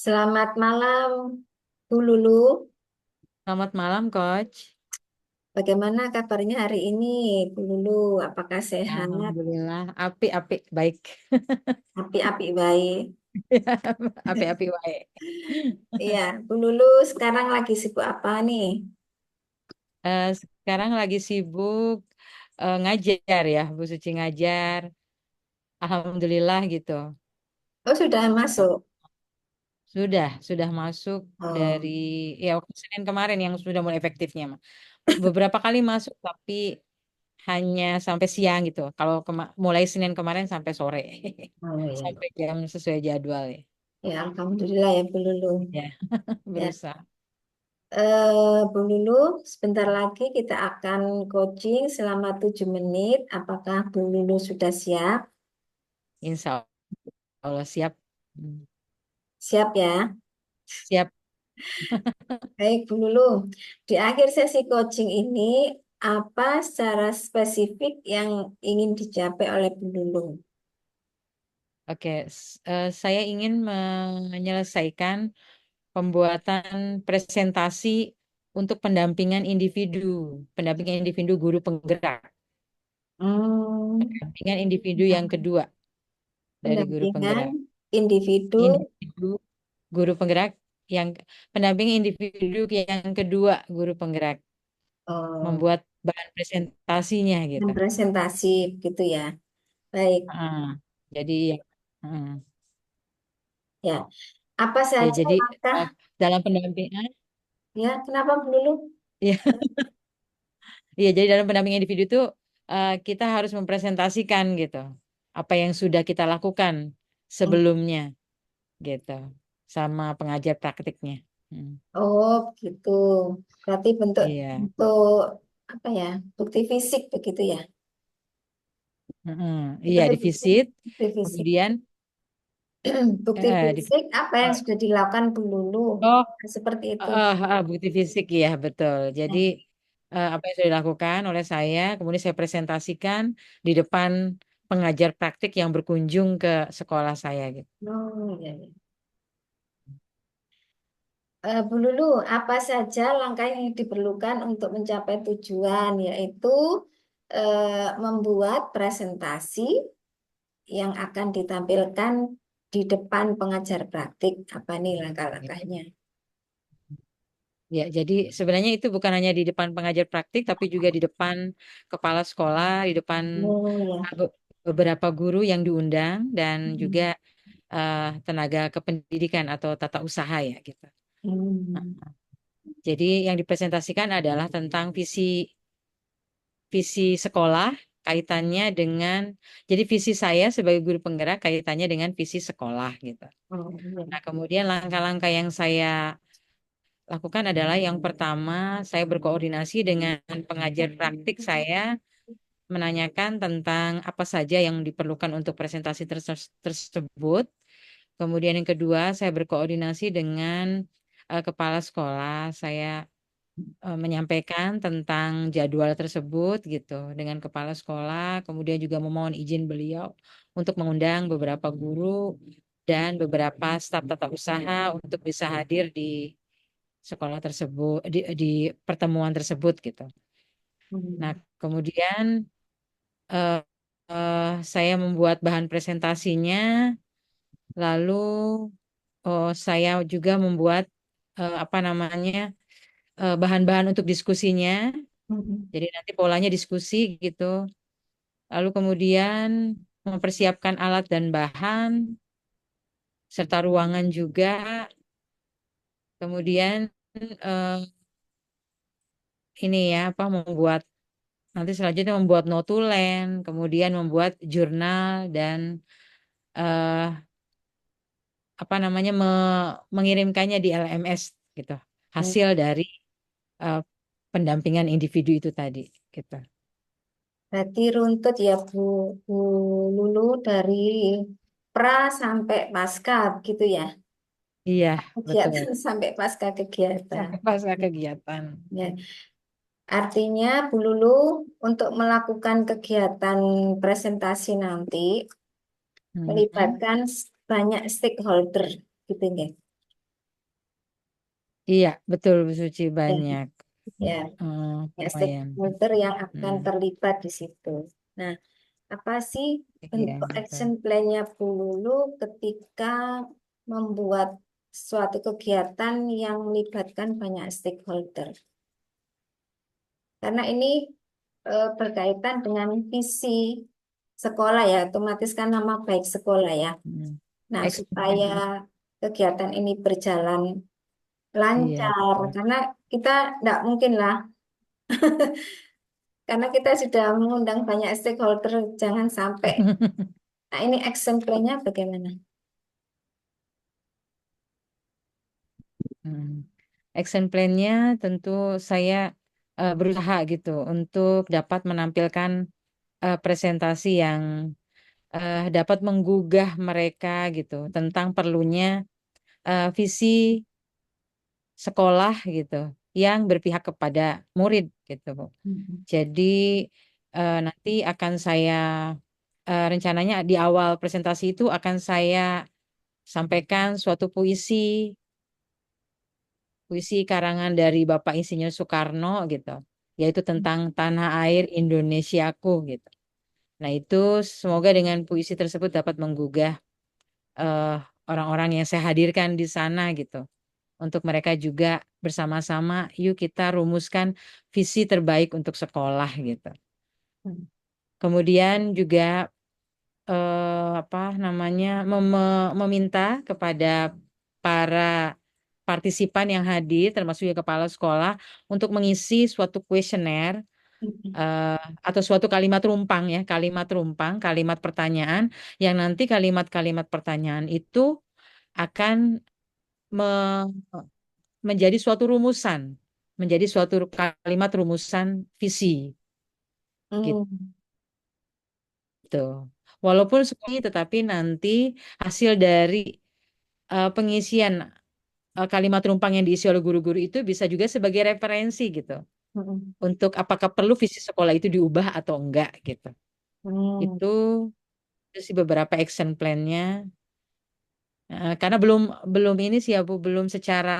Selamat malam, Bu Lulu. Selamat malam, Coach. Bagaimana kabarnya hari ini, Bu Lulu? Apakah sehat? Alhamdulillah, api-api baik. Api-api baik. Api-api baik. Iya, Bu Lulu sekarang lagi sibuk apa nih? Sekarang lagi sibuk ngajar ya, Bu Suci ngajar. Alhamdulillah gitu. Oh, sudah masuk. Sudah masuk Oh, dari ya waktu Senin kemarin yang sudah mulai efektifnya, mah. Beberapa kali masuk tapi hanya sampai siang gitu. Kalau mulai Senin kemarin sampai sore. oh ya. Sampai jam sesuai jadwal ya. Ya, Alhamdulillah ya, Bu Lulu. Ya, Ya, berusaha. Bu Lulu, sebentar lagi kita akan coaching selama 7 menit. Apakah Bu Lulu sudah siap? Insya Allah siap. Hmm. Siap ya? Siap. Baik, Bu Lulu. Di akhir sesi coaching ini, apa secara spesifik yang ingin dicapai oleh Bu Lulu? Oke, saya ingin menyelesaikan pembuatan presentasi untuk pendampingan individu guru penggerak, Hmm, pendampingan individu yang kedua dari guru pendampingan penggerak, individu. individu guru penggerak yang pendampingan individu yang kedua guru penggerak, Oh, membuat bahan presentasinya dan gitu. presentasi gitu ya. Baik, Ah, jadi ah, ya. Apa ya saja jadi langkah? eh, dalam pendampingan. Ya, kenapa Bu Lulu? Iya, jadi dalam pendampingan individu itu kita harus mempresentasikan gitu apa yang sudah kita lakukan sebelumnya gitu sama pengajar praktiknya. Hmm. Oh, gitu. Berarti bentuk Iya. bentuk apa ya? Bukti fisik begitu ya? Mm-mm. Iya, Seperti divisit, bukti fisik. kemudian Bukti di fisik apa yang sudah dilakukan Bu Lulu? oh Seperti itu. bukti fisik ya betul. Jadi Nah, apa yang sudah dilakukan oleh saya, kemudian saya presentasikan di depan pengajar praktik yang berkunjung ke sekolah saya gitu. oh, iya, iya. Bu Lulu, apa saja langkah yang diperlukan untuk mencapai tujuan, yaitu membuat presentasi yang akan ditampilkan di depan pengajar praktik. Apa nih langkah-langkahnya? Ya, jadi sebenarnya itu bukan hanya di depan pengajar praktik, tapi juga di depan kepala sekolah, di depan Oh ya. beberapa guru yang diundang, dan juga Hmm. tenaga kependidikan atau tata usaha ya gitu. Nah, Hmm. jadi yang dipresentasikan adalah tentang visi visi sekolah kaitannya dengan, jadi visi saya sebagai guru penggerak kaitannya dengan visi sekolah gitu. Oh, iya. Nah, kemudian langkah-langkah yang saya lakukan adalah yang pertama, saya berkoordinasi dengan pengajar praktik saya, menanyakan tentang apa saja yang diperlukan untuk presentasi tersebut. Kemudian yang kedua, saya berkoordinasi dengan kepala sekolah. Saya menyampaikan tentang jadwal tersebut gitu dengan kepala sekolah, kemudian juga memohon izin beliau untuk mengundang beberapa guru dan beberapa staf tata usaha untuk bisa hadir di sekolah tersebut, di pertemuan tersebut gitu. Nah, Hmm. kemudian eh, saya membuat bahan presentasinya, lalu saya juga membuat apa namanya bahan-bahan untuk diskusinya. Hmm. Jadi nanti polanya diskusi gitu. Lalu kemudian mempersiapkan alat dan bahan serta ruangan juga. Kemudian eh, ini ya apa membuat, nanti selanjutnya membuat notulen, kemudian membuat jurnal dan eh, apa namanya mengirimkannya di LMS gitu. Hmm. Hasil dari eh, pendampingan individu itu tadi gitu. Berarti runtut ya Bu Lulu dari pra sampai pasca gitu ya. Iya, betul. Kegiatan sampai pasca kegiatan. Sampai pasca kegiatan. Ya. Artinya Bu Lulu untuk melakukan kegiatan presentasi nanti Mhm. melibatkan banyak stakeholder gitu ya. Iya, betul Bu Suci Ya, banyak. ya, ya Lumayan. stakeholder yang akan Hmm, terlibat di situ. Nah, apa sih iya, bentuk betul. action plan-nya Bu Lulu ketika membuat suatu kegiatan yang melibatkan banyak stakeholder? Karena ini berkaitan dengan visi sekolah ya, otomatis kan nama baik sekolah ya. Hmm. Nah, supaya Eksperimen. kegiatan ini berjalan Iya, lancar, betul. karena kita tidak mungkin lah, karena kita sudah mengundang banyak stakeholder, jangan sampai. Nah, ini action plan-nya bagaimana? Hmm. Action plan-nya tentu saya berusaha gitu untuk dapat menampilkan presentasi yang dapat menggugah mereka gitu tentang perlunya visi sekolah gitu yang berpihak kepada murid gitu, Bu. Mhm. Jadi nanti akan saya rencananya di awal presentasi itu akan saya sampaikan suatu puisi karangan dari Bapak Insinyur Soekarno gitu, yaitu tentang tanah air Indonesiaku gitu. Nah, itu semoga dengan puisi tersebut dapat menggugah eh, orang-orang yang saya hadirkan di sana gitu. Untuk mereka juga bersama-sama, yuk kita rumuskan visi terbaik untuk sekolah gitu. Kemudian juga apa namanya meminta kepada para partisipan yang hadir, termasuk juga kepala sekolah, untuk mengisi suatu kuesioner Mhm. eh, atau suatu kalimat pertanyaan, yang nanti kalimat-kalimat pertanyaan itu akan me- menjadi suatu rumusan, menjadi suatu kalimat rumusan visi Hmm. gitu. Walaupun seperti tetapi nanti hasil dari pengisian kalimat rumpang yang diisi oleh guru-guru itu bisa juga sebagai referensi gitu Hmm. untuk apakah perlu visi sekolah itu diubah atau enggak gitu. Hmm. Itu sih beberapa action plan-nya. Karena belum belum ini sih ya Bu, belum secara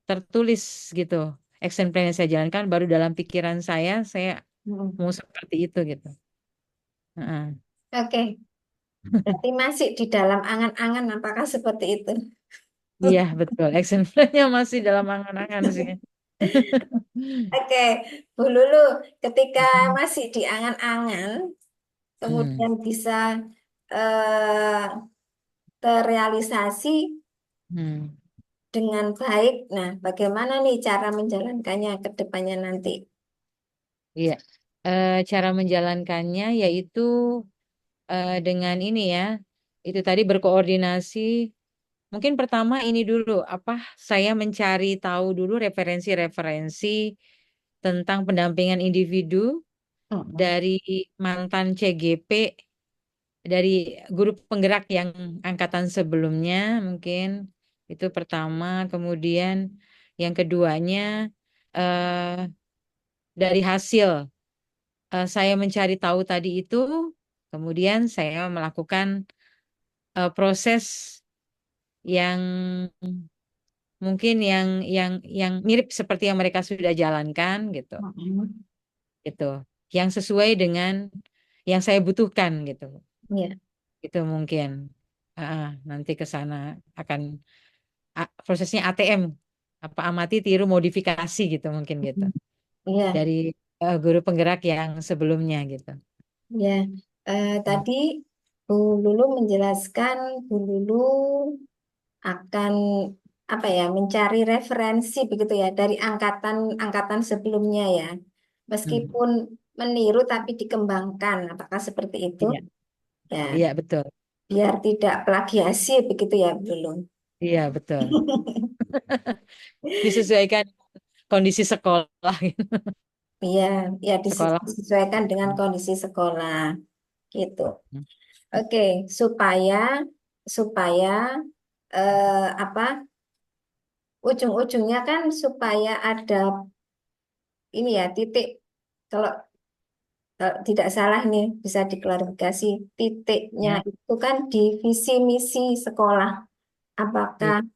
tertulis gitu. Action plan yang saya jalankan baru dalam pikiran saya Hmm. mau seperti itu gitu. Heeh. Oke, berarti masih di dalam angan-angan apakah seperti itu? Iya betul, action plan-nya masih dalam angan-angan sih. Oke, Bu Lulu, ketika masih di angan-angan, Hmm. kemudian bisa eh, terrealisasi Hmm. dengan baik. Nah, bagaimana nih cara menjalankannya ke depannya nanti? Iya. Cara menjalankannya yaitu dengan ini ya, itu tadi berkoordinasi. Mungkin pertama ini dulu, apa saya mencari tahu dulu referensi-referensi tentang pendampingan individu Mm-mm. dari mantan CGP, dari guru penggerak yang angkatan sebelumnya mungkin itu pertama. Kemudian yang keduanya eh, dari hasil saya mencari tahu tadi itu, kemudian saya melakukan proses yang mungkin yang mirip seperti yang mereka sudah jalankan gitu, Mm-mm. gitu, yang sesuai dengan yang saya butuhkan gitu, Ya. itu mungkin. Nanti ke sana akan prosesnya ATM, apa amati tiru modifikasi gitu mungkin gitu Iya, dari guru penggerak yang sebelumnya gitu. ya. Hmm. Tadi Bu Lulu menjelaskan Bu Lulu akan apa ya mencari referensi begitu ya dari angkatan sebelumnya ya. Hmm. Meskipun meniru tapi dikembangkan. Apakah seperti itu? Iya, Ya, iya betul, biar tidak plagiasi begitu ya Bu Lulu. iya betul. Disesuaikan kondisi sekolah gitu. Iya, ya Sekolah. disesuaikan dengan Hmm. kondisi sekolah gitu. Oke, supaya supaya apa ujung-ujungnya kan supaya ada ini ya titik kalau, kalau tidak salah nih bisa diklarifikasi titiknya Ya, itu kan di visi misi sekolah. Apakah iya.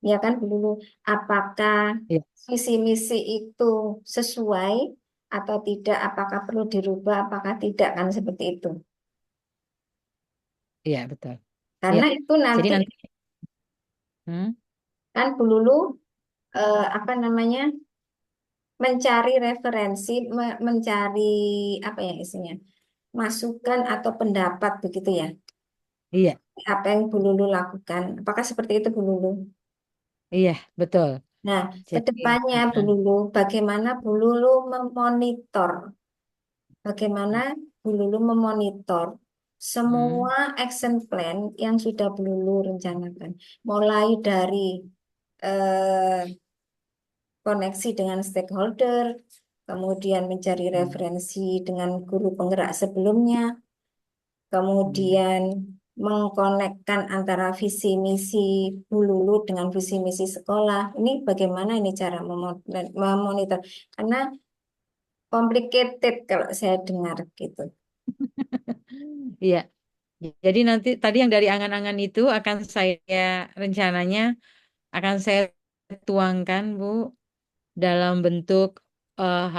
Ya kan dulu, apakah Iya, visi misi itu sesuai atau tidak, apakah perlu dirubah, apakah tidak, kan seperti itu. iya betul. Iya. Karena itu Jadi nanti nanti, hmm, kan dulu apa namanya, mencari referensi, mencari apa ya isinya, masukan atau pendapat begitu ya. iya, Apa yang Bu Lulu lakukan? Apakah seperti itu Bu Lulu? iya betul. Nah, ke Jadi, depannya Bu hmm, Lulu, bagaimana Bu Lulu memonitor, bagaimana Bu Lulu memonitor hmm, semua action plan yang sudah Bu Lulu rencanakan, mulai dari eh, koneksi dengan stakeholder, kemudian mencari hmm, referensi dengan guru penggerak sebelumnya, hmm. kemudian mengkonekkan antara visi misi Bu Lulu dengan visi misi sekolah. Ini bagaimana ini cara memonitor? Karena complicated kalau saya dengar gitu. Iya. Jadi nanti tadi yang dari angan-angan itu akan saya rencananya akan saya tuangkan Bu dalam bentuk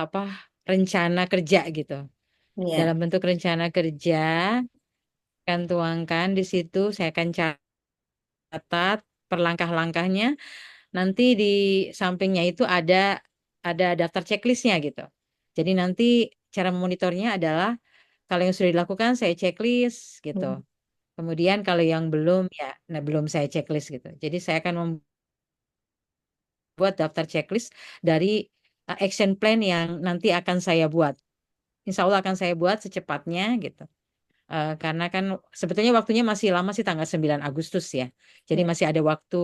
apa rencana kerja gitu. Ya, Dalam bentuk rencana kerja akan tuangkan di situ saya akan catat per langkah-langkahnya. Nanti di sampingnya itu ada daftar checklistnya gitu. Jadi nanti cara memonitornya adalah kalau yang sudah dilakukan saya checklist gitu. hmm, Kemudian kalau yang belum ya, nah belum saya checklist gitu. Jadi saya akan membuat daftar checklist dari action plan yang nanti akan saya buat. Insya Allah akan saya buat secepatnya gitu. Karena kan sebetulnya waktunya masih lama sih tanggal 9 Agustus ya. Jadi ya, masih ada waktu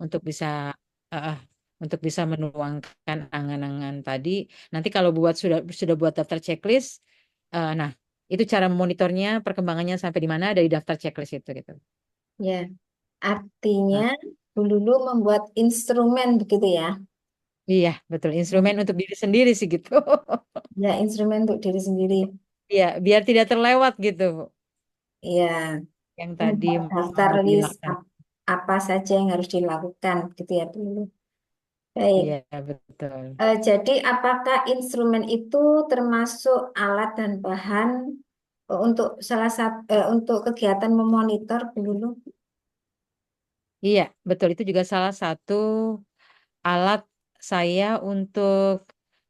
untuk bisa eh, eh, untuk bisa menuangkan angan-angan tadi. Nanti kalau sudah buat daftar checklist, nah itu cara monitornya perkembangannya sampai di mana dari daftar checklist itu gitu. ya. Artinya Nah, Bu Lulu membuat instrumen begitu ya. iya betul Hmm. instrumen untuk diri sendiri sih gitu. Ya, instrumen untuk diri sendiri. Iya biar tidak terlewat gitu Ya, yang tadi membuat daftar mau list dilakukan. apa saja yang harus dilakukan gitu ya Bu Lulu. Baik. Iya betul. Jadi apakah instrumen itu termasuk alat dan bahan untuk salah satu untuk kegiatan memonitor Bu Lulu? Iya, betul. Itu juga salah satu alat saya untuk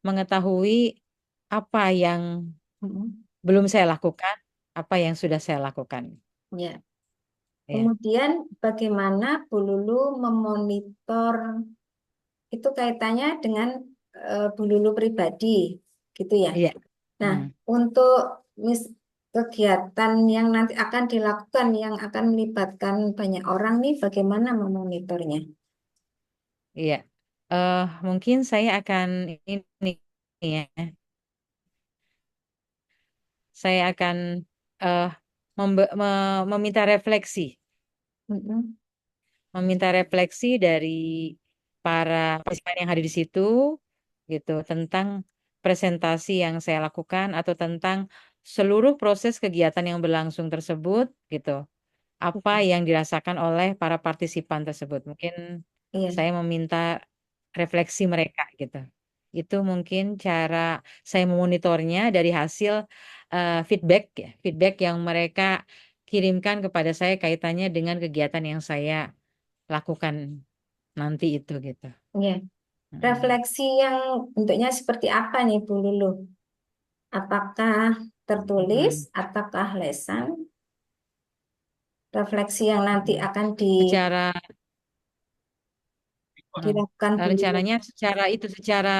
mengetahui apa yang Mm-mm. belum saya lakukan, apa yang sudah saya lakukan. Ya. Ya, Kemudian bagaimana Bu Lulu memonitor itu kaitannya dengan Bu Lulu pribadi, gitu ya. iya. Nah, Hmm. untuk mis- kegiatan yang nanti akan dilakukan yang akan melibatkan banyak orang nih, bagaimana memonitornya? Iya. Mungkin saya akan ini ya, saya akan eh, meminta refleksi, Mm-mm. dari para partisipan yang hadir di situ gitu tentang presentasi yang saya lakukan atau tentang seluruh proses kegiatan yang berlangsung tersebut gitu. Apa yang dirasakan oleh para partisipan tersebut. Mungkin Iya, saya meminta refleksi mereka gitu. Itu mungkin cara saya memonitornya dari hasil feedback ya, feedback yang mereka kirimkan kepada saya kaitannya dengan kegiatan yang saya lakukan nanti itu gitu. iya. Mm. Refleksi yang bentuknya seperti apa nih Bu Lulu? Apakah tertulis Mm. ataukah lesan? Refleksi yang nanti Mm. akan Secara dilakukan Bu Lulu. rencananya secara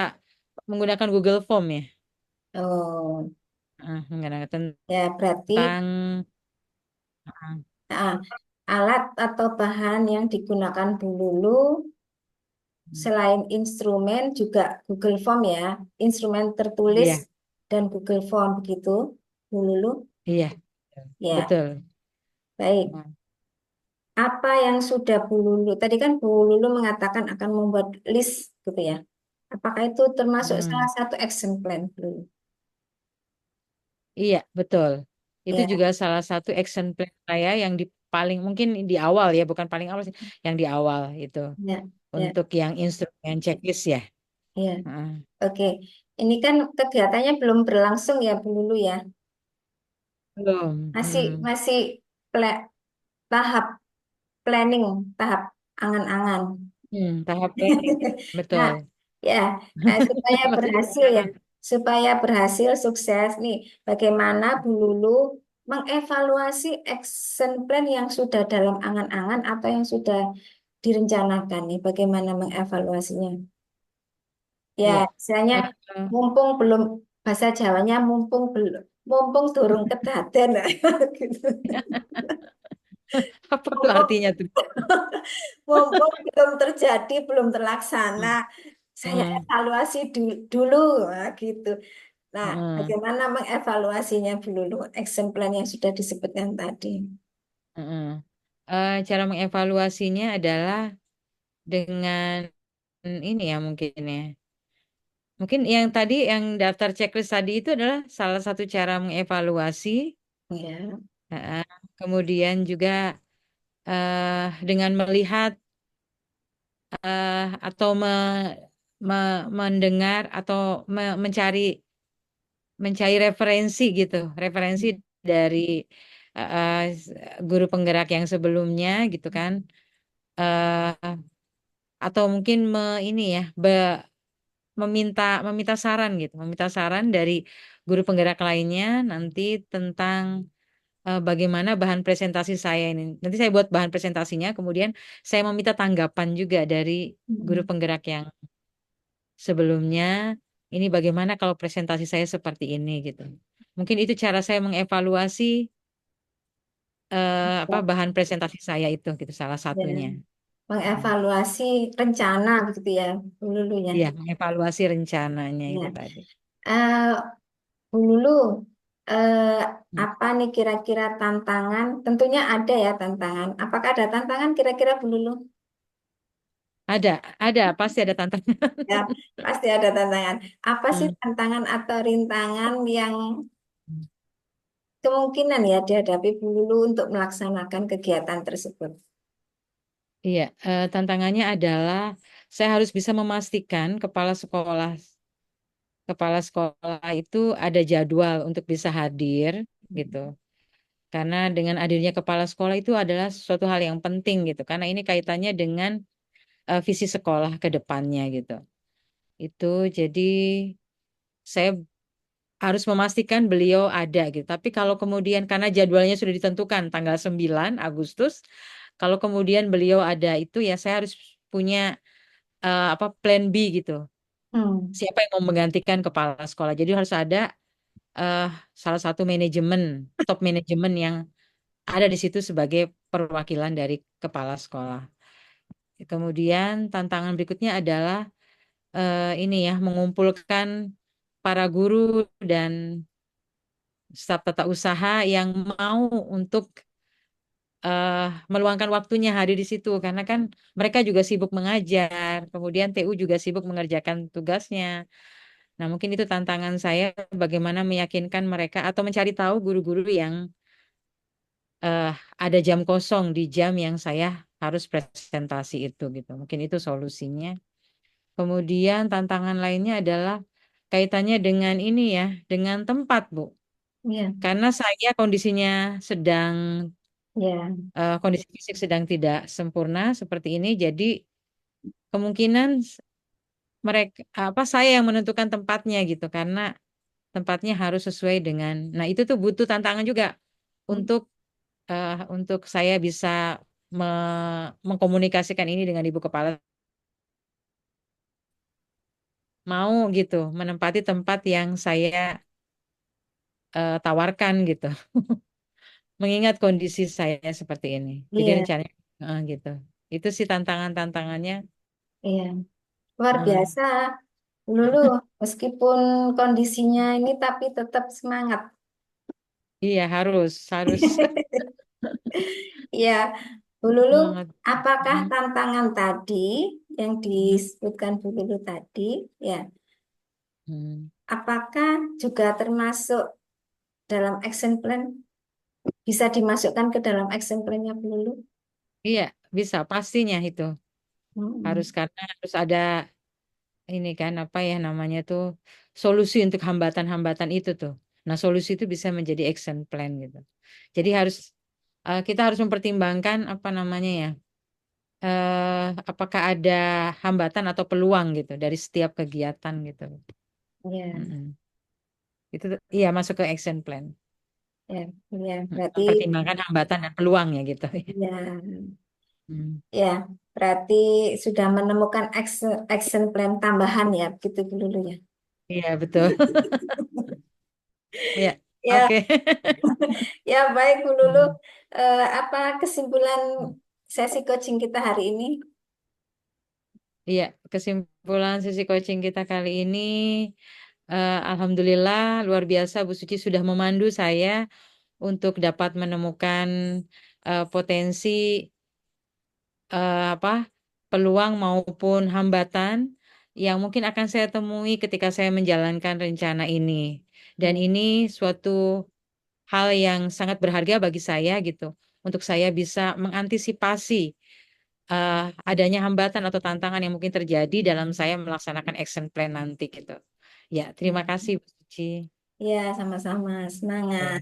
menggunakan Google Form ya. Oh, Menggunakan ya berarti tentang ah, alat atau bahan yang digunakan Bu Lulu selain instrumen juga Google Form ya, instrumen tertulis iya, dan Google Form begitu, Bu Lulu. iya, Ya, betul. baik. Nah, Apa yang sudah Bu Lulu, tadi kan Bu Lulu mengatakan akan membuat list gitu ya. Apakah itu termasuk salah mm, satu action plan Bu Lulu? iya, betul. Itu Ya, juga salah satu action plan saya yang paling mungkin di awal ya, bukan paling awal sih, yang di awal itu Ya, ya, untuk yang instrumen checklist ya. ya. Heeh. Oke. Ini kan kegiatannya belum berlangsung ya, Bu Lulu ya. Belum. Masih masih ple- tahap planning, tahap angan-angan. Tahap planning. Nah, Betul. ya, nah, supaya Masih berhasil ya, supaya berhasil sukses nih, bagaimana Bu Lulu mengevaluasi action plan yang sudah dalam angan-angan atau yang sudah direncanakan nih, bagaimana mengevaluasinya? Ya, Iya. misalnya Eh, mumpung belum bahasa Jawanya mumpung durung kedaden gitu. apa tuh Mumpung, artinya tuh? mumpung belum terjadi, belum terlaksana, saya Heeh. evaluasi dulu, nah, gitu. Nah, Heeh. bagaimana mengevaluasinya dulu action plan yang sudah disebutkan tadi? Heeh. Cara mengevaluasinya adalah dengan ini ya mungkin ya. Mungkin yang tadi yang daftar checklist tadi itu adalah salah satu cara mengevaluasi. Ya. Heeh. Kemudian juga dengan melihat atau mendengar atau mencari referensi gitu, referensi dari guru penggerak yang sebelumnya gitu kan. eh atau mungkin ini ya meminta saran gitu, meminta saran dari guru penggerak lainnya nanti tentang bagaimana bahan presentasi saya ini. Nanti saya buat bahan presentasinya, kemudian saya meminta tanggapan juga dari guru Hmm. penggerak yang sebelumnya. Ini bagaimana kalau presentasi saya seperti ini gitu. Mungkin itu cara saya mengevaluasi apa Ya, bahan presentasi saya itu gitu salah ya. satunya. Hmm. Mengevaluasi rencana begitu ya, dulunya. Iya, mengevaluasi rencananya Ya. itu tadi. Eh, Bu Lulu, eh, apa nih kira-kira tantangan? Tentunya ada ya tantangan. Apakah ada tantangan kira-kira Bu Lulu? Ada, pasti ada tantangan. Ya, pasti ada tantangan. Apa sih Hmm. tantangan atau rintangan yang kemungkinan ya dihadapi Bu Lulu untuk melaksanakan kegiatan tersebut? Iya, tantangannya adalah saya harus bisa memastikan kepala sekolah itu ada jadwal untuk bisa hadir gitu. Karena dengan hadirnya kepala sekolah itu adalah suatu hal yang penting gitu. Karena ini kaitannya dengan visi sekolah ke depannya gitu. Itu jadi saya harus memastikan beliau ada gitu. Tapi kalau kemudian karena jadwalnya sudah ditentukan tanggal 9 Agustus, kalau kemudian beliau ada itu ya saya harus punya apa plan B gitu. Hmm. Siapa yang mau menggantikan kepala sekolah. Jadi harus ada eh, salah satu manajemen, top manajemen yang ada di situ sebagai perwakilan dari kepala sekolah. Kemudian tantangan berikutnya adalah ini ya mengumpulkan para guru dan staf tata usaha yang mau untuk eh, meluangkan waktunya hadir di situ karena kan mereka juga sibuk mengajar, kemudian TU juga sibuk mengerjakan tugasnya. Nah, mungkin itu tantangan saya bagaimana meyakinkan mereka atau mencari tahu guru-guru yang eh, ada jam kosong di jam yang saya harus presentasi itu gitu. Mungkin itu solusinya. Kemudian tantangan lainnya adalah kaitannya dengan ini ya, dengan tempat, Bu. Ya, Karena saya kondisinya sedang ya. kondisi fisik sedang tidak sempurna seperti ini, jadi kemungkinan mereka apa saya yang menentukan tempatnya gitu karena tempatnya harus sesuai dengan. Nah, itu tuh butuh tantangan juga untuk untuk saya bisa mengkomunikasikan ini dengan ibu kepala mau gitu menempati tempat yang saya tawarkan gitu. Mengingat kondisi saya seperti ini. Jadi Iya, rencananya gitu. Itu sih tantangan-tantangannya. iya. Luar Eh, biasa. Lulu, meskipun kondisinya ini tapi tetap semangat. iya harus harus Iya, Bu Lulu, semangat. apakah Hmm. tantangan tadi yang Hmm. disebutkan Bu Lulu tadi, ya, Hmm. apakah juga termasuk dalam action plan? bisa dimasukkan ke dalam action plan-nya dulu. Iya, bisa pastinya itu. Harus Mm-mm. karena harus ada ini kan apa ya namanya tuh solusi untuk hambatan-hambatan itu tuh. Nah, solusi itu bisa menjadi action plan gitu. Jadi harus kita harus mempertimbangkan apa namanya ya, apakah ada hambatan atau peluang gitu dari setiap kegiatan gitu. Ya, Mm-mm. Itu iya masuk ke action plan. ya, ya. Berarti, Mempertimbangkan hambatan dan peluangnya gitu. ya, Hmm. ya. Berarti sudah menemukan action plan tambahan ya, begitu dulu ya. Iya betul. Iya, Ya, oke. ya baik Bu Lulu. Hmm. Apa kesimpulan sesi coaching kita hari ini? Iya, kesimpulan sesi coaching kita kali ini, Alhamdulillah luar biasa Bu Suci sudah memandu saya untuk dapat menemukan potensi apa peluang maupun hambatan yang mungkin akan saya temui ketika saya menjalankan rencana ini. Dan Ya, ini suatu hal yang sangat berharga bagi saya gitu, untuk saya bisa mengantisipasi eh, adanya hambatan atau tantangan yang mungkin terjadi dalam saya melaksanakan action plan nanti gitu. Ya, terima kasih Bu Suci. ya sama-sama. Ya, Semangat.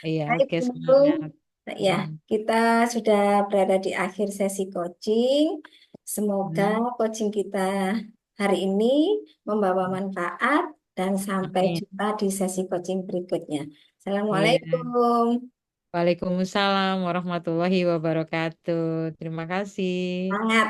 iya, Baik, oke Bu. semangat. Ya, Hmm. kita sudah berada di akhir sesi coaching. Semoga Hmm. coaching kita hari ini membawa manfaat dan sampai Amin. jumpa di sesi coaching berikutnya. Iya. Assalamualaikum. Waalaikumsalam warahmatullahi wabarakatuh. Terima kasih. Semangat.